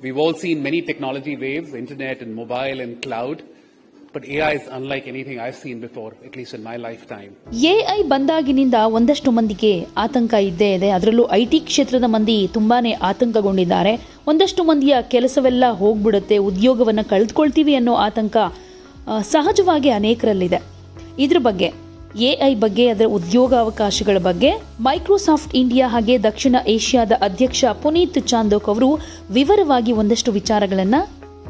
We've all seen many technology waves, internet and mobile and cloud, but AI is unlike anything I've seen before, at least in my lifetime. AI ಬಂದಾಗಿನಿಂದ ಒಂದಷ್ಟು ಮಂದಿಗೆ ಆತಂಕ ಇದ್ದೇ ಇದೆ. ಅದರಲ್ಲೂ IT ಕ್ಷೇತ್ರದ ಮಂದಿ ತುಂಬಾನೇ ಆತಂಕಗೊಂಡಿದ್ದಾರೆ. ಒಂದಷ್ಟು ಮಂದಿಯ ಕೆಲಸವೆಲ್ಲ ಹೋಗ್ಬಿಡುತ್ತೆ, ಉದ್ಯೋಗವನ್ನು ಕಳೆದುಕೊಳ್ತೀವಿ ಅನ್ನೋ ಆತಂಕ ಸಹಜವಾಗಿ ಅನೇಕರಲ್ಲಿದೆ. ಇದ್ರ ಬಗ್ಗೆ AI ಬಗ್ಗೆ, ಅದರ ಉದ್ಯೋಗಾವಕಾಶಗಳ ಬಗ್ಗೆ ಮೈಕ್ರೋಸಾಫ್ಟ್ ಇಂಡಿಯಾ ಹಾಗೆ ದಕ್ಷಿಣ ಏಷ್ಯಾದ ಅಧ್ಯಕ್ಷ ಪುನೀತ್ ಚಾಂದೋಕ್ ಅವರು ವಿವರವಾಗಿ ಒಂದಷ್ಟು ವಿಚಾರಗಳನ್ನು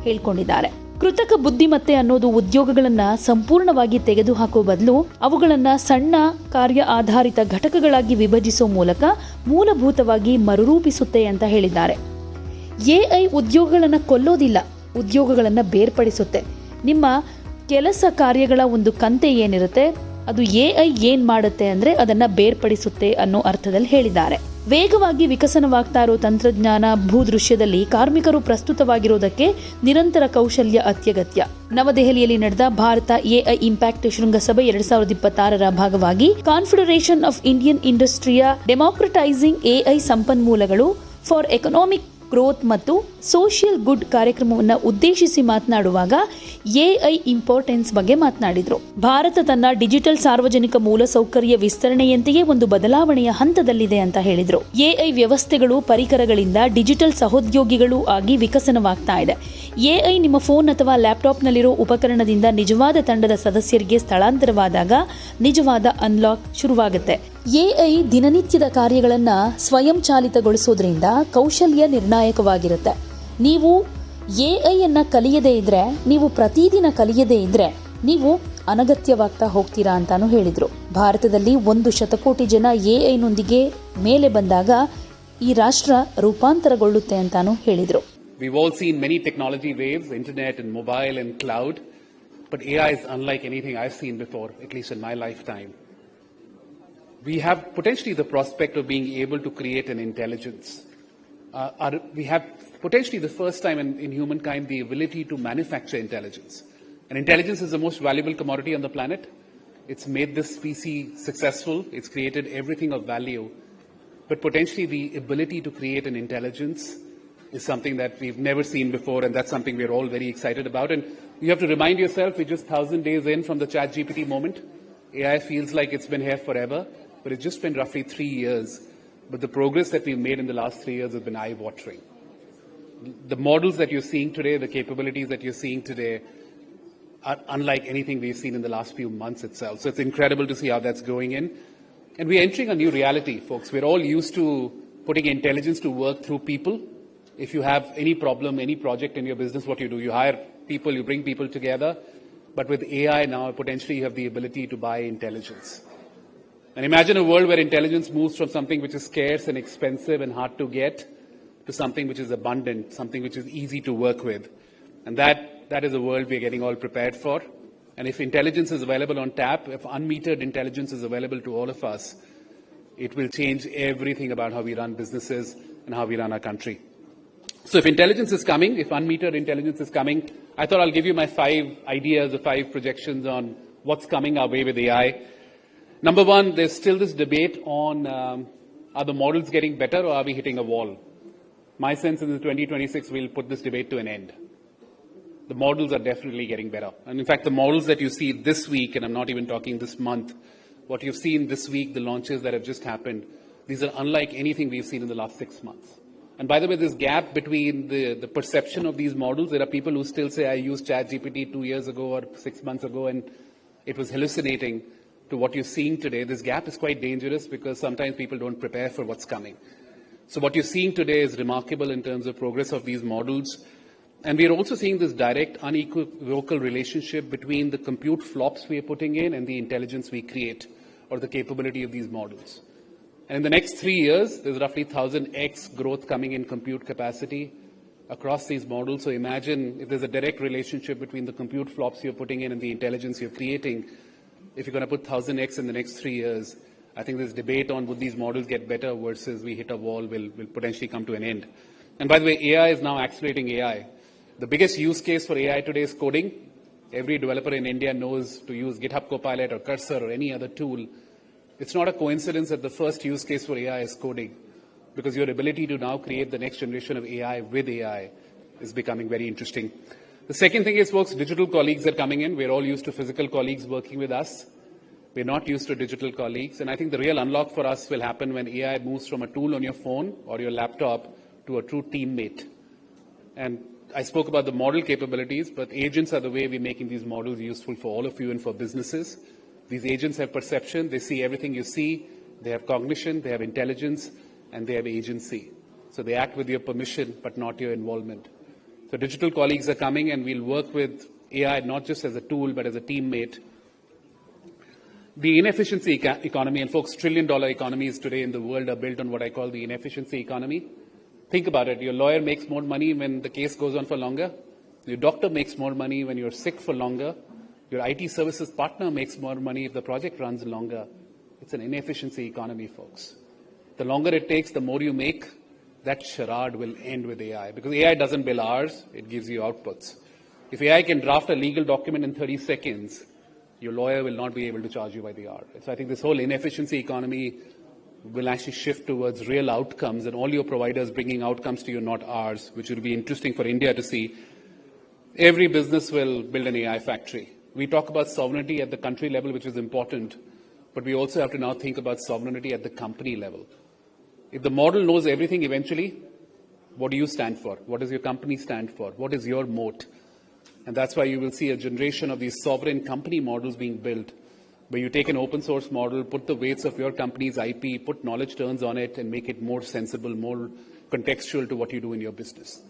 ಹೇಳ್ಕೊಂಡಿದ್ದಾರೆ. ಕೃತಕ ಬುದ್ಧಿಮತ್ತೆ ಅನ್ನೋದು ಉದ್ಯೋಗಗಳನ್ನ ಸಂಪೂರ್ಣವಾಗಿ ತೆಗೆದುಹಾಕುವ ಬದಲು ಅವುಗಳನ್ನ ಸಣ್ಣ ಕಾರ್ಯ ಆಧಾರಿತ ಘಟಕಗಳಾಗಿ ವಿಭಜಿಸುವ ಮೂಲಕ ಮೂಲಭೂತವಾಗಿ ಮರುರೂಪಿಸುತ್ತೆ ಅಂತ ಹೇಳಿದ್ದಾರೆ. AI ಉದ್ಯೋಗಗಳನ್ನ ಕೊಲ್ಲೋದಿಲ್ಲ, ಉದ್ಯೋಗಗಳನ್ನ ಬೇರ್ಪಡಿಸುತ್ತೆ. ನಿಮ್ಮ ಕೆಲಸ ಕಾರ್ಯಗಳ ಒಂದು ಕಂತೆ ಏನಿರುತ್ತೆ ಅದು AI ಏನ್ ಮಾಡುತ್ತೆ ಅಂದ್ರೆ ಅದನ್ನ ಬೇರ್ಪಡಿಸುತ್ತೆ ಅನ್ನೋ ಅರ್ಥದಲ್ಲಿ ಹೇಳಿದ್ದಾರೆ. ವೇಗವಾಗಿ ವಿಕಸನವಾಗ್ತಾ ಇರೋ ತಂತ್ರಜ್ಞಾನ ಭೂದೃಶ್ಯದಲ್ಲಿ ಕಾರ್ಮಿಕರು ಪ್ರಸ್ತುತವಾಗಿರೋದಕ್ಕೆ ನಿರಂತರ ಕೌಶಲ್ಯ ಅತ್ಯಗತ್ಯ. ನವದೆಹಲಿಯಲ್ಲಿ ನಡೆದ ಭಾರತ AI ಇಂಪ್ಯಾಕ್ಟ್ ಶೃಂಗಸಭೆ 2026ರ ಭಾಗವಾಗಿ ಕಾನ್ಫೆಡರೇಷನ್ ಆಫ್ ಇಂಡಿಯನ್ ಇಂಡಸ್ಟ್ರಿಯ ಡೆಮಾಕ್ರಟೈಸಿಂಗ್ AI ಸಂಪನ್ಮೂಲಗಳು ಫಾರ್ ಎಕನಾಮಿಕ್ ಗ್ರೋತ್ ಮತ್ತು ಸೋಷಿಯಲ್ ಗುಡ್ ಕಾರ್ಯಕ್ರಮವನ್ನು ಉದ್ದೇಶಿಸಿ ಮಾತನಾಡುವಾಗ AI ಇಂಪಾರ್ಟೆನ್ಸ್ ಬಗ್ಗೆ ಮಾತನಾಡಿದ್ರು. ಭಾರತ ತನ್ನ ಡಿಜಿಟಲ್ ಸಾರ್ವಜನಿಕ ಮೂಲಸೌಕರ್ಯ ವಿಸ್ತರಣೆಯಂತೆಯೇ ಒಂದು ಬದಲಾವಣೆಯ ಹಂತದಲ್ಲಿದೆ ಅಂತ ಹೇಳಿದ್ರು. AI ವ್ಯವಸ್ಥೆಗಳು ಪರಿಕರಗಳಿಂದ ಡಿಜಿಟಲ್ ಸಹೋದ್ಯೋಗಿಗಳು ಆಗಿ ವಿಕಸನವಾಗ್ತಾ ಇದೆ. AI ನಿಮ್ಮ ಫೋನ್ ಅಥವಾ ಲ್ಯಾಪ್ಟಾಪ್ನಲ್ಲಿರೋ ಉಪಕರಣದಿಂದ ನಿಜವಾದ ತಂಡದ ಸದಸ್ಯರಿಗೆ ಸ್ಥಳಾಂತರವಾದಾಗ ನಿಜವಾದ ಅನ್ಲಾಕ್ ಶುರುವಾಗುತ್ತೆ. AI ದಿನನಿತ್ಯದ ಕಾರ್ಯಗಳನ್ನು ಸ್ವಯಂಚಾಲಿತಗೊಳಿಸೋದ್ರಿಂದ ಕೌಶಲ್ಯ ನಿರ್ಣಾಯಕವಾಗಿರುತ್ತೆ. ನೀವು AI ಅನ್ನ ಕಲಿಯದೇ ಇದ್ರೆ, ನೀವು ಪ್ರತಿದಿನ ಕಲಿಯದೇ ಇದ್ರೆ ನೀವು ಅನಗತ್ಯವಾಗ್ತಾ ಹೋಗ್ತೀರಾ ಅಂತಾನು ಹೇಳಿದ್ರು. ಭಾರತದಲ್ಲಿ 1 ಶತಕೋಟಿ ಜನ AI ನೊಂದಿಗೆ ಮೇಲೆ ಬಂದಾಗ ಈ ರಾಷ್ಟ್ರ ರೂಪಾಂತರಗೊಳ್ಳುತ್ತೆ ಅಂತಾನು ಹೇಳಿದ್ರು. We've all seen many technology waves, internet and mobile and cloud, but AI is unlike anything I've seen before, at least in my lifetime. We have potentially the prospect of being able to create an intelligence. We have potentially the first time in humankind the ability to manufacture intelligence. And intelligence is the most valuable commodity on the planet. It's made this species successful. It's created everything of value. But potentially the ability to create an intelligence is something that we've never seen before, and that's something we're all very excited about. And you have to remind yourself, we're just 1,000 days in from the ChatGPT moment. AI feels like it's been here forever, but it's just been roughly 3 years. But the progress that we've made in the last 3 years has been eye-watering. The models that you're seeing today, the capabilities that you're seeing today are unlike anything we've seen in the last few months itself. So it's incredible to see how that's going in. And we're entering a new reality, folks. We're all used to putting intelligence to work through people. If you have any problem, any project in your business, what you do, you hire people, you bring people together. But with AI now, potentially you have the ability to buy intelligence. And imagine a world where intelligence moves from something which is scarce and expensive and hard to get to something which is abundant, something which is easy to work with. And that is a world we're getting all prepared for. And if intelligence is available on tap, if unmetered intelligence is available to all of us, it will change everything about how we run businesses and how we run our country. So if intelligence is coming, if unmetered intelligence is coming, I thought I'll give you my 5 ideas or 5 projections on what's coming our way with AI. Number one, there's still this debate on are the models getting better or are we hitting a wall? My sense is in 2026 we'll put this debate to an end. The models are definitely getting better. And in fact, the models that you see this week, and I'm not even talking this month, what you've seen this week, the launches that have just happened, these are unlike anything we've seen in the last 6 months. And by the way, this gap between the perception of these models, there are people who still say, I used ChatGPT 2 years ago or 6 months ago and it was hallucinating, to what you're seeing today. This gap is quite dangerous because sometimes people don't prepare for what's coming. So what you're seeing today is remarkable in terms of progress of these models. And we're also seeing this direct, unequivocal relationship between the compute flops we are putting in and the intelligence we create, or the capability of these models. And in the next 3 years, there's roughly 1,000x growth coming in compute capacity across these models. So imagine if there's a direct relationship between the compute flops you're putting in and the intelligence you're creating. If you're going to put 1,000x in the next 3 years, I think this debate on would these models get better versus we hit a wall will potentially come to an end. And by the way, AI is now accelerating AI. The biggest use case for AI today is coding. Every developer in India knows to use GitHub Copilot or Cursor or any other tool. It's not a coincidence that the first use case for AI is coding, because your ability to now create the next generation of AI with AI is becoming very interesting. The second thing is, folks, digital colleagues are coming in. We're all used to physical colleagues working with us. We're not used to digital colleagues. And I think the real unlock for us will happen when AI moves from a tool on your phone or your laptop to a true teammate. And I spoke about the model capabilities, but agents are the way we're making these models useful for all of you and for businesses. These agents have perception. They see everything you see. They have cognition. They have intelligence. And they have agency. So they act with your permission, but not your involvement. So digital colleagues are coming, and we'll work with AI not just as a tool, but as a teammate. The inefficiency economy, and folks, trillion-dollar economies today in the world are built on what I call the inefficiency economy. Think about it. Your lawyer makes more money when the case goes on for longer. Your doctor makes more money when you're sick for longer. Your IT services partner makes more money if the project runs longer. It's an inefficiency economy, folks. The longer it takes, the more you make. That charade will end with AI, because AI doesn't bill hours, it gives you outputs. If AI can draft a legal document in 30 seconds, your lawyer will not be able to charge you by the hour. So I think this whole inefficiency economy will actually shift towards real outcomes, and all your providers bringing outcomes to you, not ours, which will be interesting for India to see. Every business will build an AI factory. We talk about sovereignty at the country level, which is important, but we also have to now think about sovereignty at the company level. If the model knows everything eventually, what do you stand for? What does your company stand for? What is your moat? And that's why you will see a generation of these sovereign company models being built, where you take an open source model, put the weights of your company's IP, put knowledge turns on it, and make it more sensible, more contextual to what you do in your business.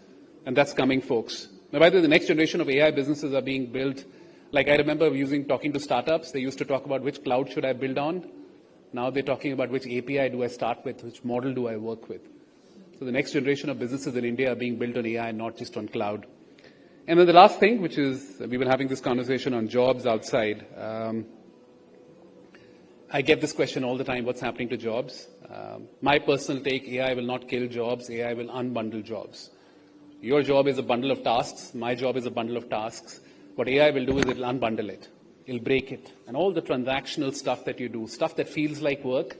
And that's coming, folks. Now, by the way, the next generation of AI businesses are being built. Like I remember talking to startups, they used to talk about which cloud should I build on. Now they're talking about which API do I start with, which model do I work with. So the next generation of businesses in India are being built on AI, not just on cloud. And then the last thing, which is, we were having this conversation on jobs outside. I get this question all the time, what's happening to jobs? My personal take, AI will not kill jobs, AI will unbundle jobs. Your job is a bundle of tasks, my job is a bundle of tasks. What AI will do is it will unbundle it. It'll break it. And all the transactional stuff that you do, stuff that feels like work.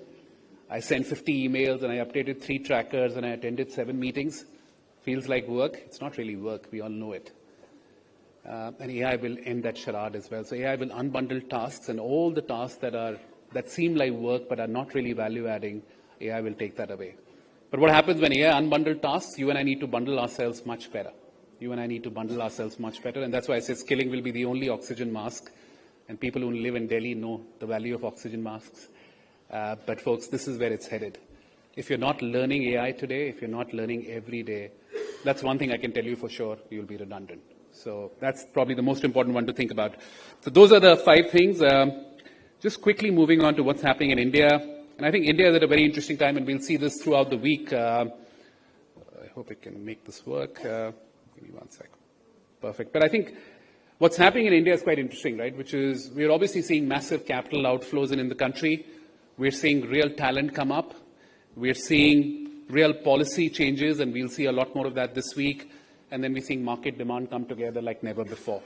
I sent 50 emails and I updated 3 trackers and I attended 7 meetings. Feels like work. It's not really work. We all know it. And AI will end that charade as well. So AI will unbundle tasks, and all the tasks that seem like work but are not really value adding, AI will take that away. But what happens when AI unbundle tasks? You and I need to bundle ourselves much better. You and I need to bundle ourselves much better. And that's why I say skilling will be the only oxygen mask. And people who live in Delhi know the value of oxygen masks. But folks, this is where it's headed. If you're not learning AI today, if you're not learning every day, that's one thing I can tell you for sure, you'll be redundant. So that's probably the most important one to think about. So those are the 5 things. Just quickly moving on to what's happening in India. And I think India is at a very interesting time, and we'll see this throughout the week. I hope I can make this work. Give me 1 second. Perfect. But I think what's happening in India is quite interesting, right? Which is, we're obviously seeing massive capital outflows in the country. We're seeing real talent come up. We're seeing real policy changes, and we'll see a lot more of that this week. And then we're seeing market demand come together like never before.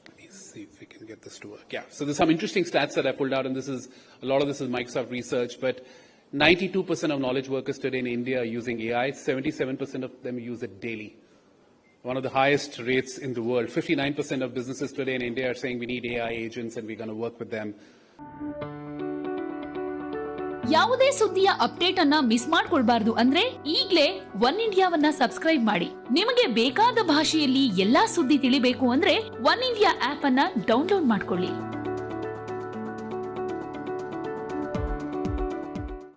Let me see if we can get this to work. Yeah, so there's some interesting stats that I pulled out, and a lot of this is Microsoft research, but 92% of knowledge workers today in India are using AI. 77% of them use it daily. One of the highest rates in the world. 59% of businesses today in India are saying we need AI agents and we're going to work with them. ಯಾವುದೇ ಸುದ್ದಿಯ update ಅನ್ನ miss ಮಾಡ್ಕೊಳ್ಬಾರ್ದು ಅಂದ್ರೆ ಈಗ್ಲೇ one ಇಂಡಿಯಾವನ್ನ subscribe ಮಾಡಿ. ನಿಮಗೆ ಬೇಕಾದ ಭಾಷೆಯಲ್ಲಿ ಎಲ್ಲಾ ಸುದ್ದಿ ತಿಳಿಬೇಕು ಅಂದ್ರೆ ಒನ್ ಇಂಡಿಯಾ ಆಪ್ ಅನ್ನ ಡೌನ್ಲೋಡ್ ಮಾಡ್ಕೊಳ್ಳಿ.